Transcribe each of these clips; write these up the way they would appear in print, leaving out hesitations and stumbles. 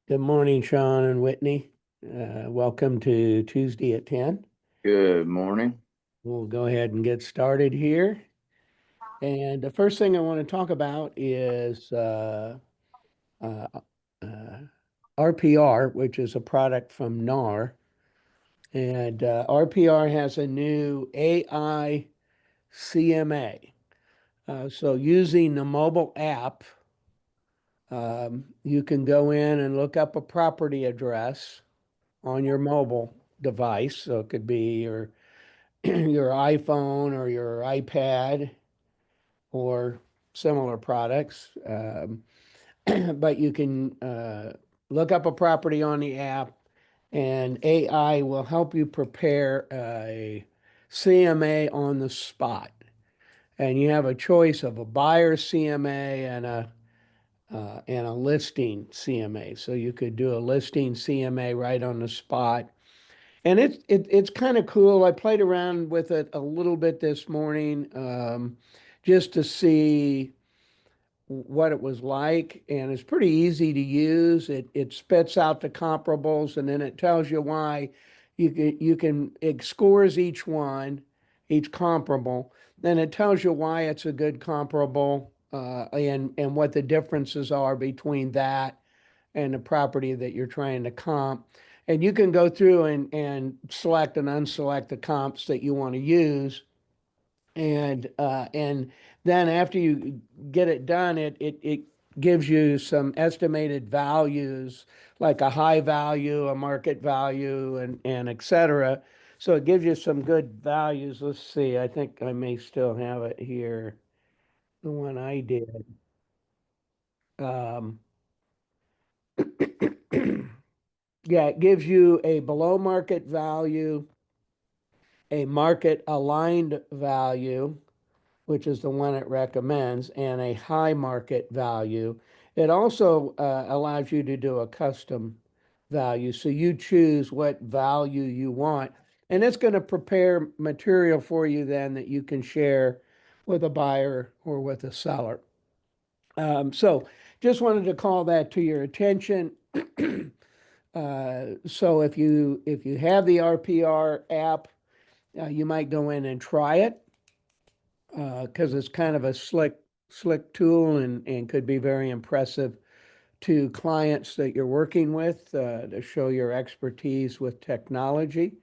Good morning, Sean and Whitney. Welcome to Tuesday at 10. Good morning. We'll go ahead and get started here. And the first thing I want to talk about is uh, uh, RPR, which is a product from NAR. And RPR has a new AI CMA. So using the mobile app, you can go in and look up a property address on your mobile device. So it could be your iPhone or your iPad or similar products. But you can look up a property on the app, and AI will help you prepare a CMA on the spot. And you have a choice of a buyer CMA and a listing CMA. So you could do a listing CMA right on the spot. And it's kind of cool. I played around with it a little bit this morning, just to see what it was like, and it's pretty easy to use. It spits out the comparables, and then it tells you why it scores each one, each comparable. Then it tells you why it's a good comparable, and what the differences are between that and the property that you're trying to comp. And you can go through and select and unselect the comps that you want to use. And then after you get it done, it gives you some estimated values, like a high value, a market value, and et cetera. So it gives you some good values. Let's see, I think I may still have it here, the one I did. Um, yeah, it gives you a below market value, a market aligned value, which is the one it recommends, and a high market value. It also allows you to do a custom value. So you choose what value you want, and it's going to prepare material for you then that you can share with a buyer or with a seller. So just wanted to call that to your attention. So if you have the RPR app, you might go in and try it, because it's kind of a slick tool, and could be very impressive to clients that you're working with, to show your expertise with technology.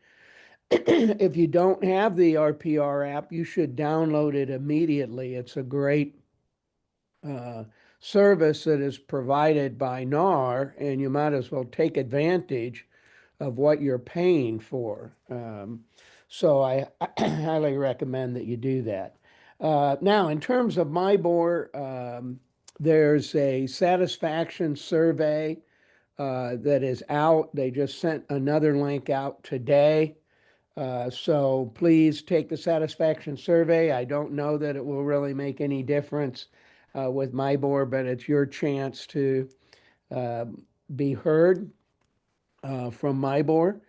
If you don't have the RPR app, you should download it immediately. It's a great uh, service that is provided by NAR, and you might as well take advantage of what you're paying for. So I highly recommend that you do that. Now, in terms of MIBOR, there's a satisfaction survey that is out. They just sent another link out today. So please take the satisfaction survey. I don't know that it will really make any difference with MIBOR, but it's your chance to uh, be heard from MIBOR.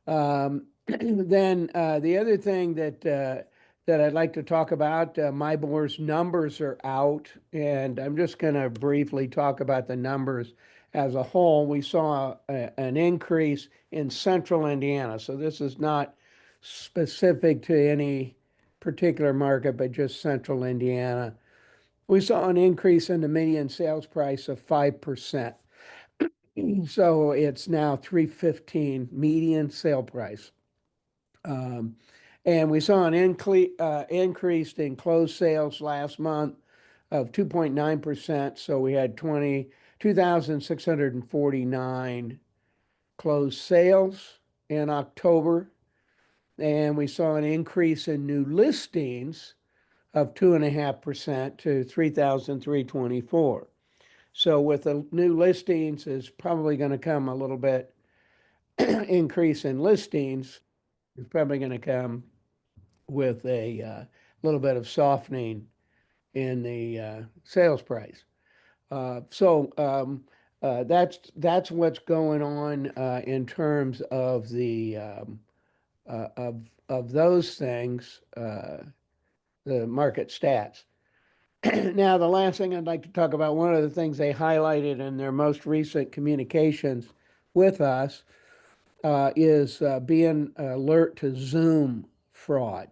Then the other thing that I'd like to talk about, MIBOR's numbers are out, and I'm just going to briefly talk about the numbers as a whole. We saw an increase in central Indiana, so this is not specific to any particular market, but just central Indiana. We saw an increase in the median sales price of 5%. So it's now 315 median sale price. Um, and we saw an increase in closed sales last month of 2.9%. So we had 2,649 closed sales in October. And we saw an increase in new listings of 2.5% to 3,324. So with the new listings is probably going to come a little bit increase in listings. It's probably going to come with a little bit of softening in the sales price. So that's what's going on in terms of the of those things, the market stats. Now, the last thing I'd like to talk about, one of the things they highlighted in their most recent communications with us is being alert to Zoom fraud.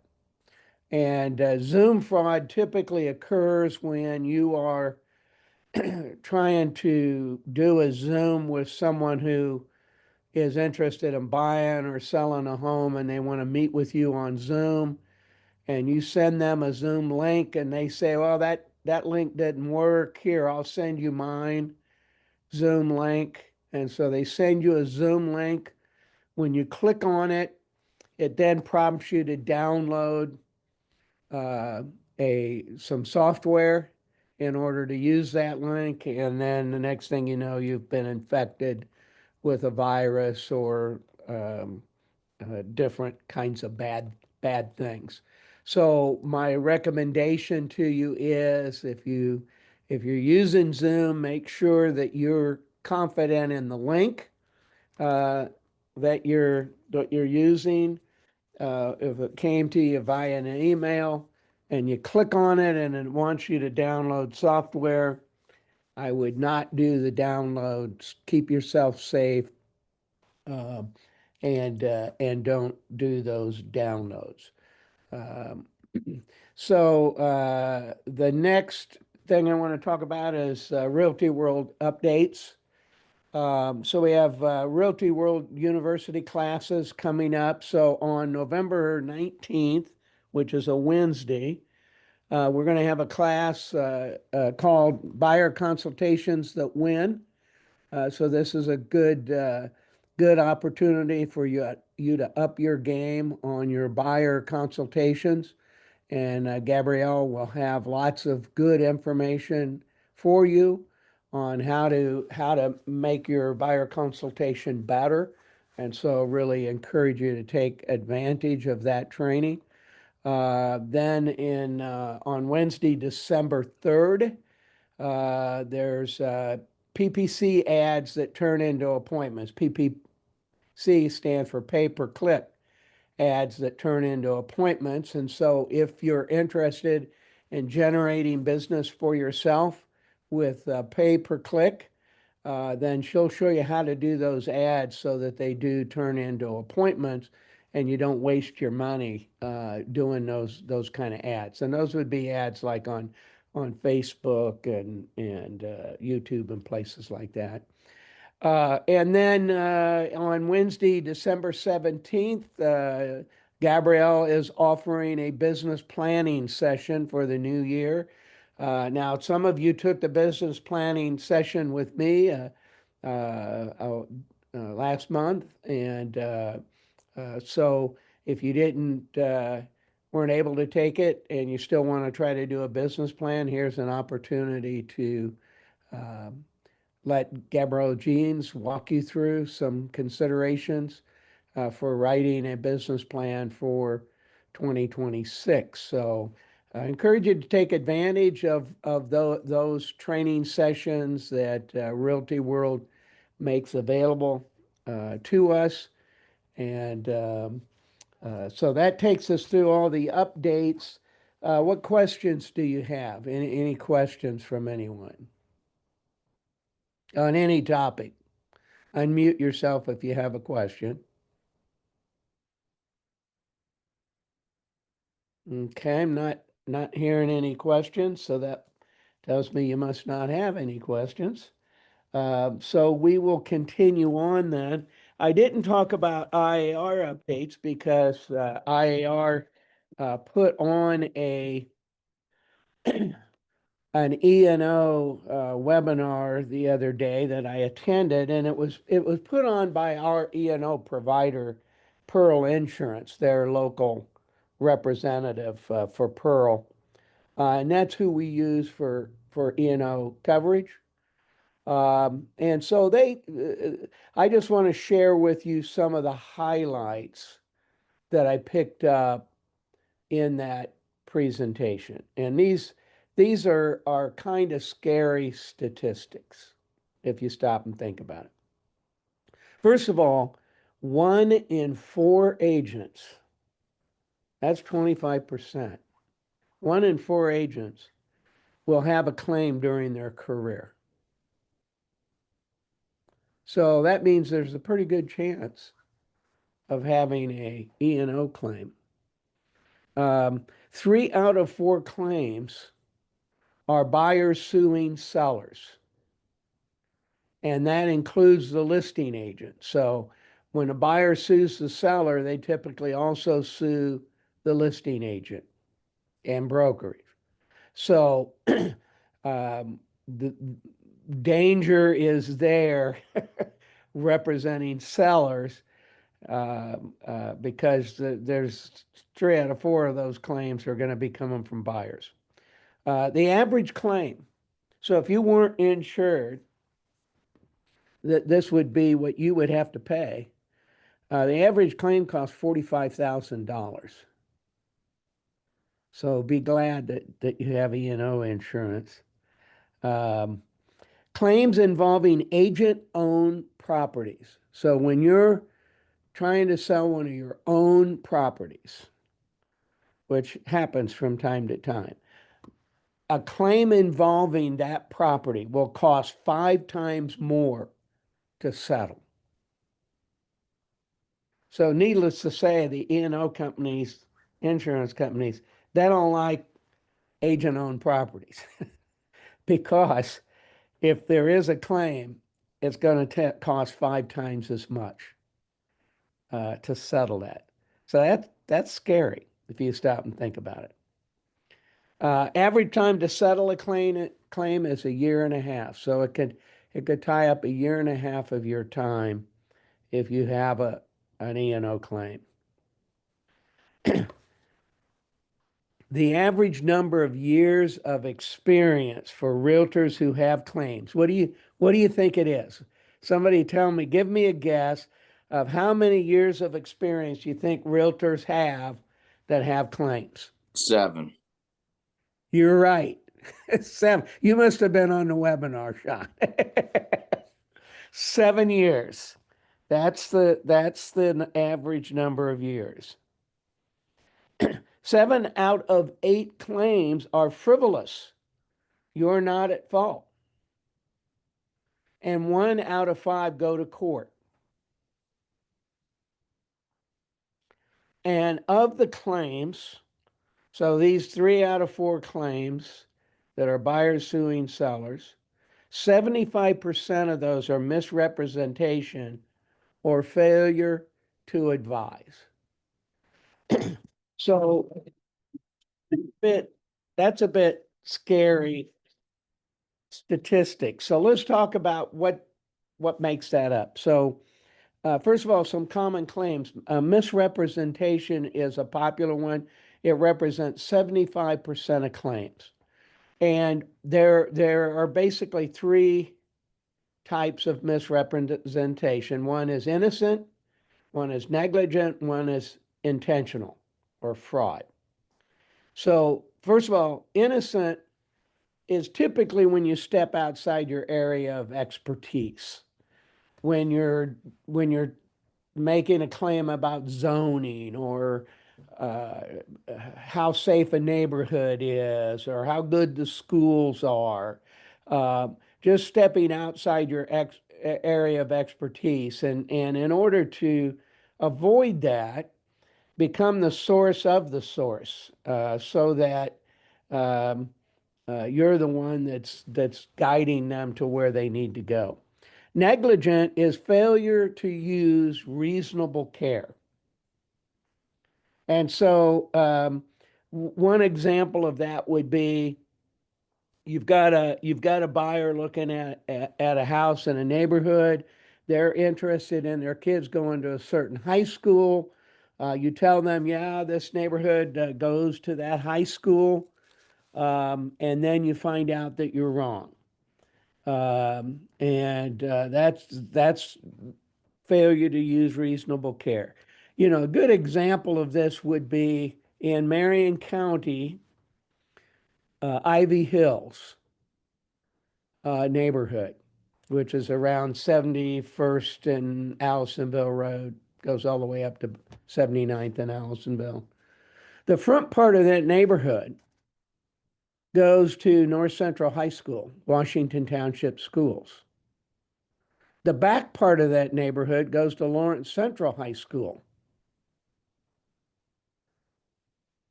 And Zoom fraud typically occurs when you are trying to do a Zoom with someone who is interested in buying or selling a home and they want to meet with you on Zoom, and you send them a Zoom link and they say, well, that link didn't work. Here, I'll send you mine Zoom link. And so they send you a Zoom link. When you click on it, it then prompts you to download uh, some software in order to use that link. And then the next thing you know, you've been infected with a virus or um, different kinds of bad things. So my recommendation to you is if you're using Zoom, make sure that you're confident in the link uh, that you're using. If it came to you via an email and you click on it and it wants you to download software, I would not do the downloads. Keep yourself safe, uh, and don't do those downloads. Um, so the next thing I want to talk about is Realty World updates. So we have Realty World University classes coming up. So on November 19th, which is a Wednesday, we're going to have a class called Buyer Consultations That Win. So this is a good opportunity for you to up your game on your buyer consultations. And Gabrielle will have lots of good information for you on how to make your buyer consultation better. And so really encourage you to take advantage of that training. Then on Wednesday, December 3rd, there's PPC ads that turn into appointments. PPC stands for pay per click ads that turn into appointments. And so if you're interested in generating business for yourself with pay per click, then she'll show you how to do those ads so that they do turn into appointments and you don't waste your money doing those kind of ads. And those would be ads like on Facebook and YouTube and places like that. And then on Wednesday, December 17th, Gabrielle is offering a business planning session for the new year. Now, some of you took the business planning session with me last month, and so if you didn't weren't able to take it and you still want to try to do a business plan, here's an opportunity to um, let Gabrielle Jeans walk you through some considerations for writing a business plan for 2026. So I encourage you to take advantage of those training sessions that Realty World makes available to us. And so that takes us through all the updates. What questions do you have? Any questions from anyone on any topic? Unmute yourself if you have a question. Okay, I'm not hearing any questions, so that tells me you must not have any questions. So we will continue on then. I didn't talk about IAR updates because IAR put on an E&O webinar the other day that I attended, and it was put on by our E&O provider, Pearl Insurance, their local representative for Pearl, and that's who we use for E&O coverage. And so I just want to share with you some of the highlights that I picked up in that presentation. And these are kind of scary statistics if you stop and think about it. First of all, 1 in 4 agents, that's 25%. 1 in 4 agents will have a claim during their career. So that means there's a pretty good chance of having a E&O claim. 3 out of 4 claims are buyers suing sellers, and that includes the listing agent. So when a buyer sues the seller, they typically also sue the listing agent and brokerage. So the danger is there representing sellers because there's 3 out of 4 of those claims are going to be coming from buyers. The average claim. So if you weren't insured, that this would be what you would have to pay. The average claim costs $45,000. So be glad that you have E&O insurance. Um, Claims involving agent-owned properties. So when you're trying to sell one of your own properties, which happens from time to time, a claim involving that property will cost 5 times more to settle. So needless to say, the E&O companies, insurance companies, they don't like agent-owned properties because if there is a claim, it's going to cost 5 times as much to settle that. So that's scary if you stop and think about it. Average time to settle a claim is 1.5 years. So it could tie up 1.5 years of your time if you have an E&O claim. The average number of years of experience for realtors who have claims. What do you think it is? Somebody tell me, give me a guess of how many years of experience you think realtors have that have claims. 7. You're right. 7. You must have been on the webinar, Sean. 7 years. That's the average number of years. 7 out of 8 claims are frivolous. You're not at fault. And 1 out of 5 go to court. And of the claims, so these 3 out of 4 claims that are buyers suing sellers, 75% of those are misrepresentation or failure to advise. So that's a bit scary statistic. So let's talk about what makes that up. So first of all, some common claims. Misrepresentation is a popular one. It represents 75% of claims. And there are basically 3 types of misrepresentation. One is innocent, one is negligent, one is intentional or fraud. So first of all, innocent is typically when you step outside your area of expertise. When you're making a claim about zoning or how safe a neighborhood is or how good the schools are, just stepping outside your area of expertise. And in order to avoid that, become the source of the source so that you're the one that's guiding them to where they need to go. Negligent is failure to use reasonable care. And so one example of that would be you've got a buyer looking at a house in a neighborhood. They're interested in their kids going to a certain high school. You tell them, yeah, this neighborhood goes to that high school. And then you find out that you're wrong. And that's failure to use reasonable care. A good example of this would be in Marion County, Ivy Hills neighborhood, which is around 71st and Allisonville Road, goes all the way up to 79th and Allisonville. The front part of that neighborhood goes to North Central High School, Washington Township Schools. The back part of that neighborhood goes to Lawrence Central High School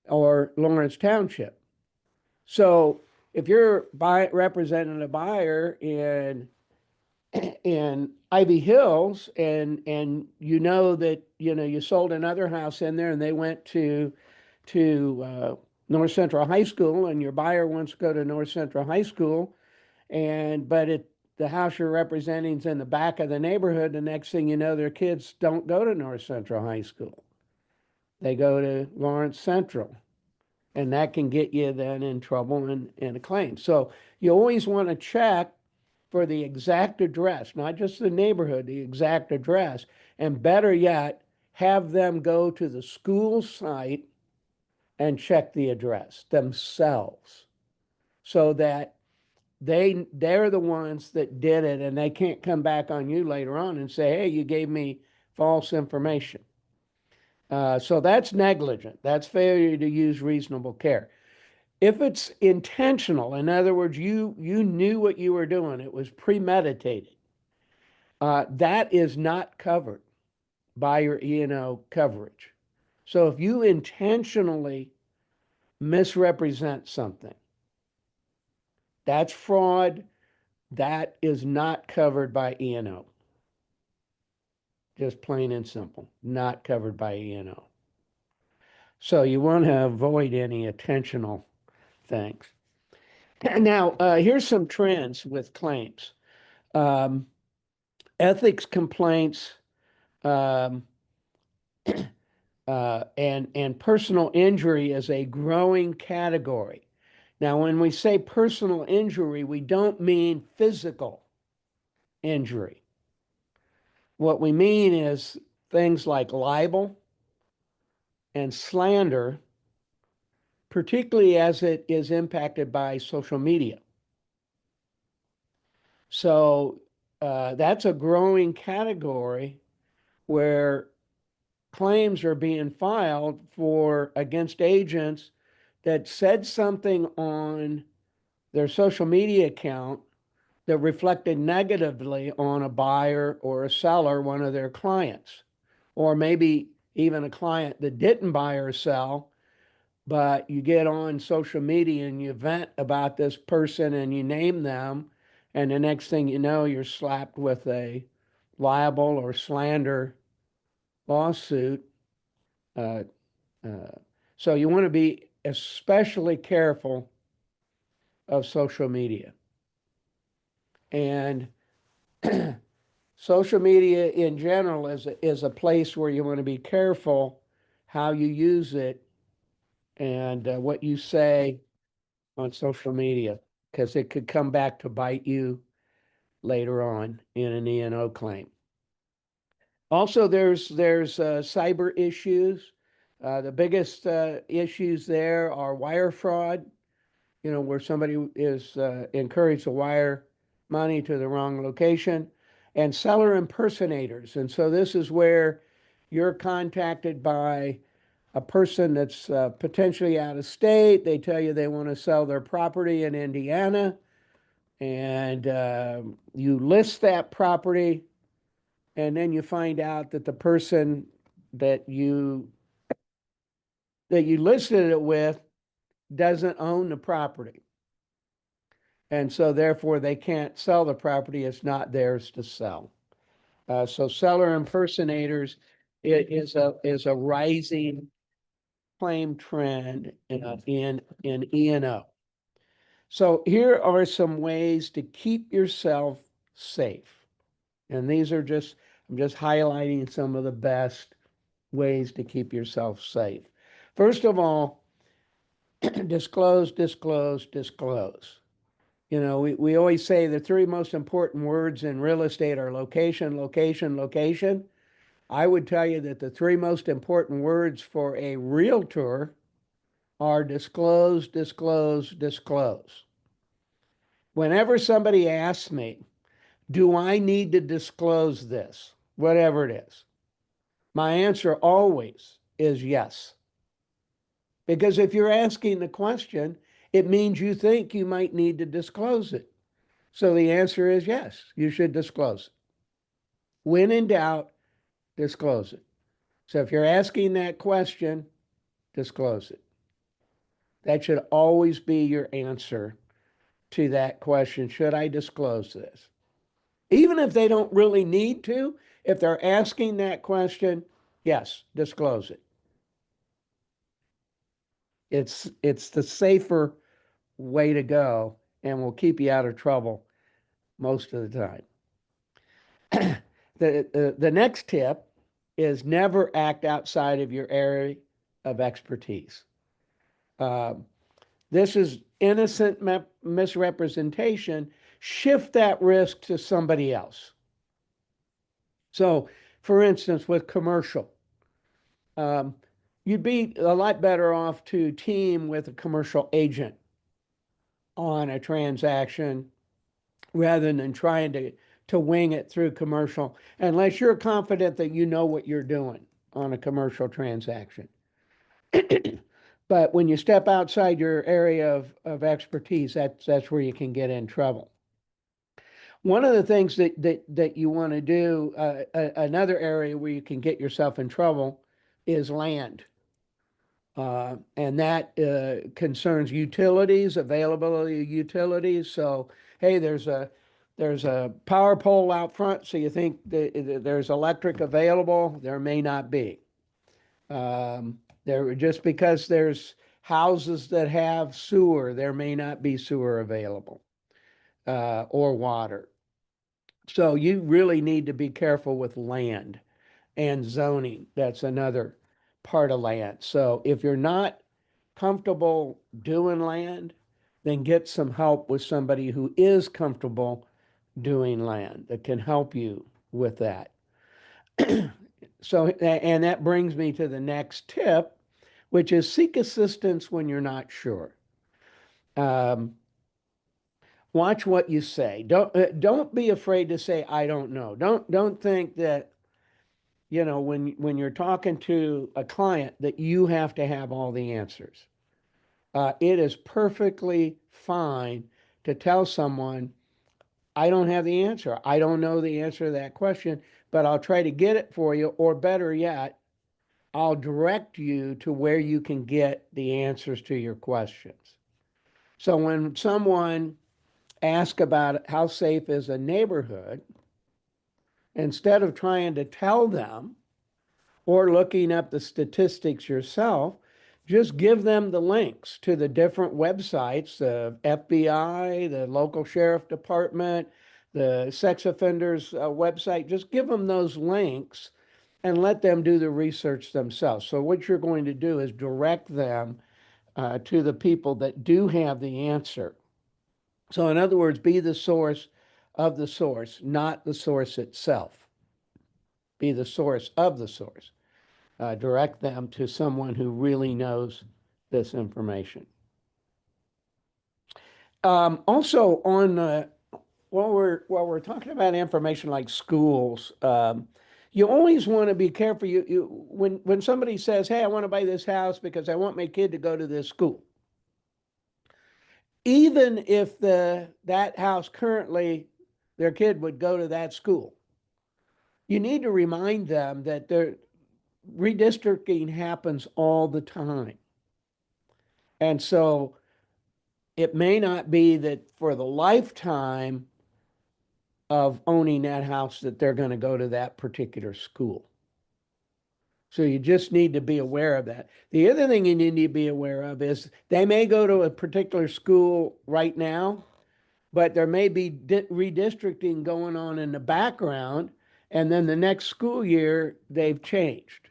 or Lawrence Township. So if you're representing a buyer in Ivy Hills and you know that you sold another house in there and they went to North Central High School and your buyer wants to go to North Central High School but the house you're representing is in the back of the neighborhood, the next thing you know their kids don't go to North Central High School. They go to Lawrence Central. And that can get you then in trouble and a claim. So you always want to check for the exact address, not just the neighborhood, the exact address. And better yet, have them go to the school site and check the address themselves so that they're the ones that did it and they can't come back on you later on and say, hey, you gave me false information. So that's negligent. That's failure to use reasonable care. If it's intentional, in other words, you knew what you were doing, it was premeditated, that is not covered by your E&O coverage. So if you intentionally misrepresent something, that's fraud. That is not covered by E&O. Just plain and simple, not covered by E&O. So you want to avoid any intentional things. Now, here's some trends with claims. Ethics complaints um, and personal injury is a growing category. Now, when we say personal injury, we don't mean physical injury. What we mean is things like libel and slander, particularly as it is impacted by social media. So that's a growing category where claims are being filed for against agents that said something on their social media account that reflected negatively on a buyer or a seller, one of their clients, or maybe even a client that didn't buy or sell, but you get on social media and you vent about this person and you name them, and the next thing you know, you're slapped with a libel or slander lawsuit. Uh, uh, so you want to be especially careful of social media. And social media in general is a place where you want to be careful how you use it and what you say on social media, because it could come back to bite you later on in an E&O claim. Also, there's cyber issues. The biggest issues there are wire fraud, where somebody is encouraged to wire money to the wrong location, and seller impersonators. And so this is where you're contacted by a person that's potentially out of state. They tell you they want to sell their property in Indiana, and you list that property, and then you find out that the person that you listed it with doesn't own the property. And so therefore they can't sell the property. It's not theirs to sell. So seller impersonators is a rising claim trend in E&O. So here are some ways to keep yourself safe. And these are I'm just highlighting some of the best ways to keep yourself safe. First of all, disclose, disclose, disclose. We always say the three most important words in real estate are location, location, location. I would tell you that the three most important words for a realtor are disclose, disclose, disclose. Whenever somebody asks me, do I need to disclose this, whatever it is, my answer always is yes. Because if you're asking the question, it means you think you might need to disclose it. So the answer is yes, you should disclose it. When in doubt, disclose it. So if you're asking that question, disclose it. That should always be your answer to that question. Should I disclose this? Even if they don't really need to, if they're asking that question, yes, disclose it. It's the safer way to go and will keep you out of trouble most of the time. The next tip is never act outside of your area of expertise. Um, this is innocent misrepresentation. Shift that risk to somebody else. So, for instance, with commercial, um, you'd be a lot better off to team with a commercial agent on a transaction rather than trying to wing it through commercial, unless you're confident that you know what you're doing on a commercial transaction. But when you step outside your area of expertise, that's where you can get in trouble. One of the things that you want to do, another area where you can get yourself in trouble is land. And that concerns utilities, availability of utilities. So, hey, there's a power pole out front, so you think there's electric available. There may not be. There just because there's houses that have sewer, there may not be sewer available or water. So you really need to be careful with land and zoning. That's another part of land. So if you're not comfortable doing land, then get some help with somebody who is comfortable doing land that can help you with that. So, and that brings me to the next tip, which is seek assistance when you're not sure. Um, watch what you say. Don't be afraid to say I don't know. Don't think that when you're talking to a client that you have to have all the answers. It is perfectly fine to tell someone, I don't have the answer. I don't know the answer to that question, but I'll try to get it for you. Or better yet, I'll direct you to where you can get the answers to your questions. So when someone asks about how safe is a neighborhood, instead of trying to tell them or looking up the statistics yourself, just give them the links to the different websites, the FBI, the local sheriff department, the sex offenders website. Just give them those links and let them do the research themselves. So what you're going to do is direct them to the people that do have the answer. So in other words, be the source of the source, not the source itself. Be the source of the source. Direct them to someone who really knows this information. Also, while we're talking about information like schools, you always want to be careful. When somebody says, "Hey, I want to buy this house because I want my kid to go to this school," even if that house currently their kid would go to that school, you need to remind them that redistricting happens all the time. And so it may not be that for the lifetime of owning that house that they're going to go to that particular school. So you just need to be aware of that. The other thing you need to be aware of is they may go to a particular school right now, but there may be redistricting going on in the background, and then the next school year they've changed.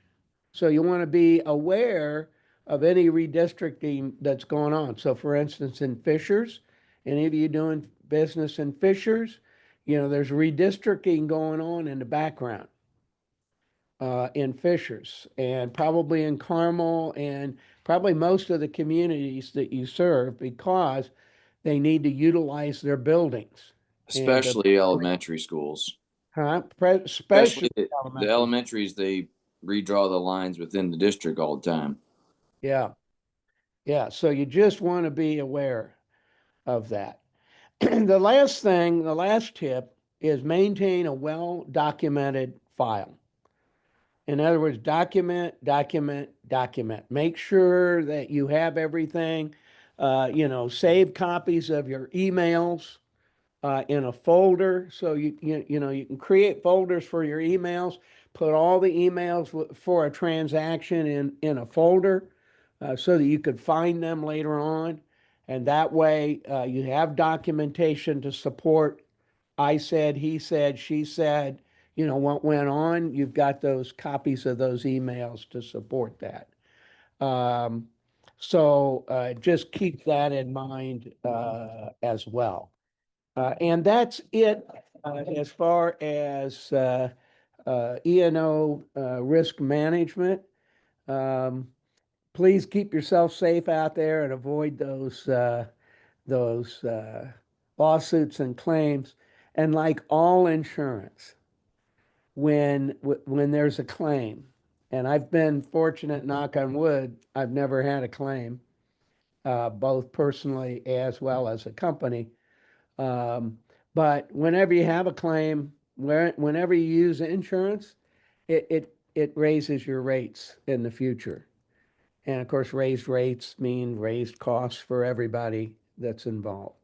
So you want to be aware of any redistricting that's going on. So for instance, in Fishers, any of you doing business in Fishers, there's redistricting going on in the background in Fishers and probably in Carmel and probably most of the communities that you serve because they need to utilize their buildings. Especially elementary schools. Especially The elementary. elementaries, they redraw the lines within the district all the time. Yeah. Yeah, so you just want to be aware of that. The last thing, the last tip is maintain a well-documented file. In other words, document, document, document. Make sure that you have everything. Save copies of your emails in a folder. So you can create folders for your emails. Put all the emails for a transaction in a folder so that you could find them later on, and that way you have documentation to support. I said, he said, she said. What went on. You've got those copies of those emails to support that. Um, so just keep that in mind as well. And that's it as far as E&O risk management. Um, Please keep yourself safe out there and avoid those lawsuits and claims. And like all insurance, when there's a claim, and I've been fortunate, knock on wood, I've never had a claim, both personally as well as a company. Um, but whenever you have a claim, whenever you use insurance, it raises your rates in the future. And of course, raised rates mean raised costs for everybody that's involved.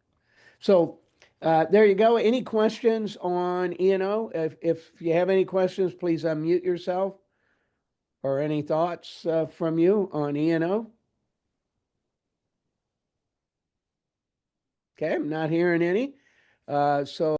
So there you go. Any questions on E&O? If you have any questions, please unmute yourself. Or any thoughts from you on E&O? Okay, I'm not hearing any. So